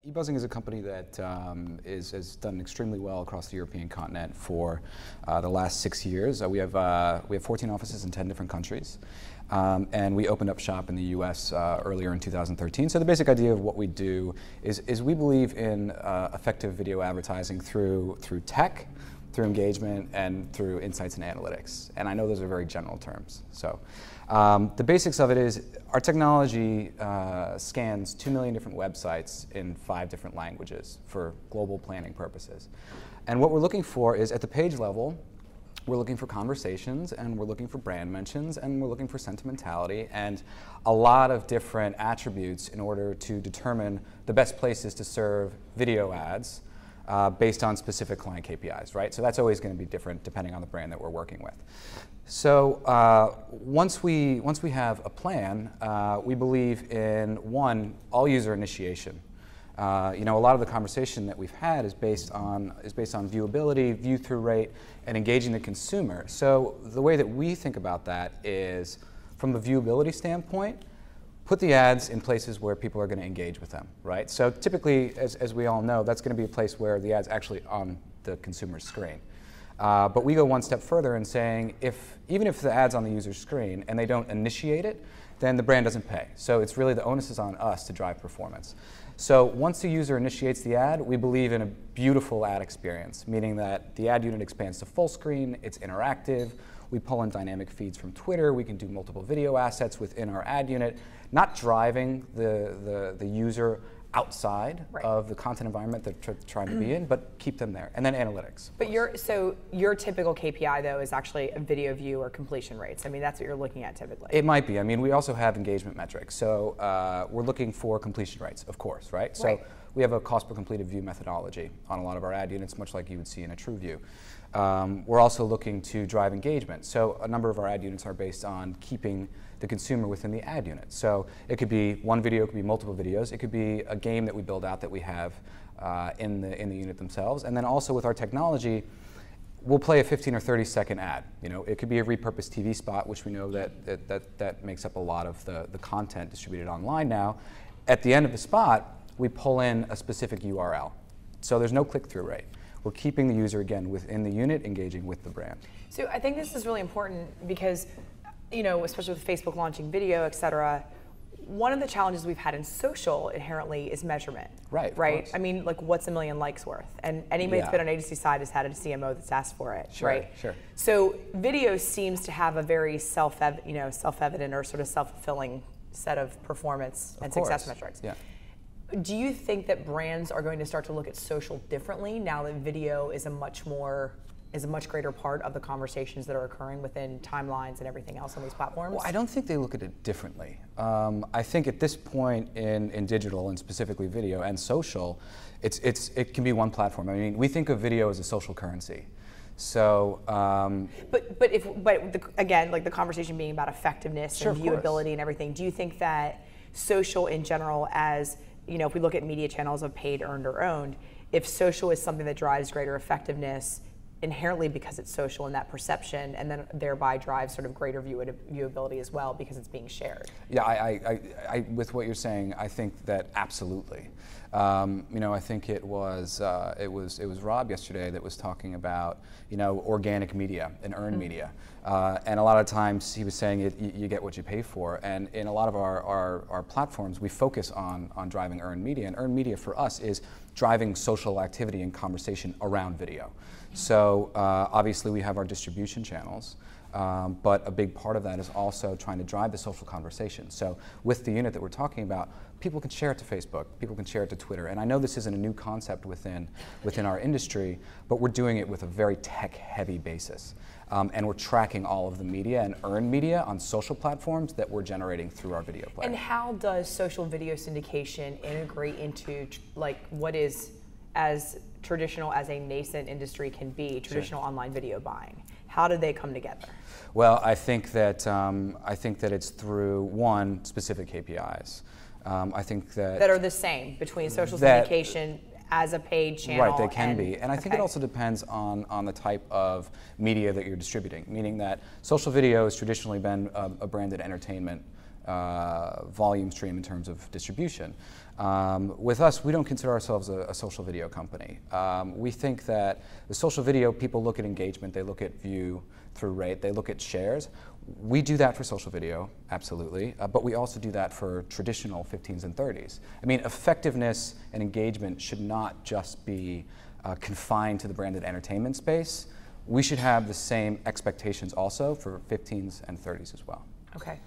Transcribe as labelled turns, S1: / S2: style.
S1: Ebuzzing is a company that has done extremely well across the European continent for the last 6 years. We have 14 offices in 10 different countries, and we opened up shop in the U.S. Earlier in 2013. So the basic idea of what we do is we believe in effective video advertising through tech, through engagement, and through insights and analytics. And I know those are very general terms. So the basics of it is our technology scans 2 million different websites in 5 different languages for global planning purposes. And what we're looking for is at the page level, we're looking for conversations, and we're looking for brand mentions, and we're looking for sentimentality, and a lot of different attributes in order to determine the best places to serve video ads based on specific client KPIs, right? So that's always going to be different depending on the brand that we're working with. So once we have a plan, we believe in one, all user initiation. You know, a lot of the conversation that we've had is based on viewability, view-through rate, and engaging the consumer. So the way that we think about that is, from a viewability standpoint, put the ads in places where people are going to engage with them, right? So typically, as we all know, that's going to be a place where the ad's actually on the consumer's screen. But we go one step further in saying, even if the ad's on the user's screen and they don't initiate it, then the brand doesn't pay. So it's really the onus is on us to drive performance. So once the user initiates the ad, we believe in a beautiful ad experience, meaning that the ad unit expands to full screen, it's interactive, we pull in dynamic feeds from Twitter, we can do multiple video assets within our ad unit, not driving the user outside of the content environment that they're trying to be in, but keep them there. And then analytics.
S2: But your typical KPI, though, is actually a video view or completion rates. I mean, that's what you're looking at typically. It
S1: might be. I mean, we also have engagement metrics. So we're looking for completion rates, of course, right? So we have a cost per completed view methodology on a lot of our ad units, much like you would see in a true view. We're also looking to drive engagement. So a number of our ad units are based on keeping the consumer within the ad unit. So it could be one video, it could be multiple videos, it could be a game that we build out that we have in the unit themselves. And then also with our technology, we'll play a 15 or 30-second ad. You know, it could be a repurposed TV spot, which we know that makes up a lot of the content distributed online now. At the end of the spot, we pull in a specific URL. So there's no click-through rate. We're keeping the user, again, within the unit, engaging with the brand.
S2: So I think this is really important because, you know, especially with Facebook launching video, et cetera, one of the challenges we've had in social inherently is measurement.
S1: Right.
S2: I mean, like, what's a million likes worth? And anybody that's been on agency side has had a CMO that's asked for it, right?
S1: Sure.
S2: So video seems to have a very self-evident or sort of self-fulfilling set of performance and success metrics.
S1: Yeah.
S2: Do you think that brands are going to start to look at social differently now that video is a much greater part of the conversations that are occurring within timelines and everything else on these platforms?
S1: Well, I don't think they look at it differently. I think at this point in digital, and specifically video and social, it can be one platform. I mean, we think of video as a social currency. So, again, like the conversation being about effectiveness and viewability and everything, do you think that social in general, as you know, if we look at media channels of paid, earned, or owned, if social is something that drives greater effectiveness inherently because it's social and that perception, and then thereby drives sort of greater viewability as well because it's being shared? Yeah, I with what you're saying, I think that absolutely. You know, I think it was Rob yesterday that was talking about, you know, organic media and earned media, and a lot of times he was saying you get what you pay for, and in a lot of our platforms we focus on driving earned media, and earned media for us is driving social activity and conversation around video. So obviously we have our distribution channels, but a big part of that is also trying to drive the social conversation. So with the unit that we're talking about, people can share it to Facebook, people can share it to Twitter, and I know this isn't a new concept within our industry, but we're doing it with a very tech-heavy basis. And we're tracking all of the media and earned media on social platforms that we're generating through our video player.
S2: And how does social video syndication integrate into like what is as traditional as a nascent industry can be, traditional online video buying? How do they come together?
S1: Well, I think that it's through one, specific KPIs. I think that
S2: are the same between social syndication as a paid channel.
S1: Right, they can be. And I think it also depends on the type of media that you're distributing, meaning that social video has traditionally been a branded entertainment volume stream in terms of distribution. With us, we don't consider ourselves a social video company. We think that the social video, people look at engagement, they look at view through rate, they look at shares. We do that for social video, absolutely, but we also do that for traditional 15s and 30s. I mean, effectiveness and engagement should not just be confined to the branded entertainment space. We should have the same expectations also for 15s and 30s as well.
S2: Okay.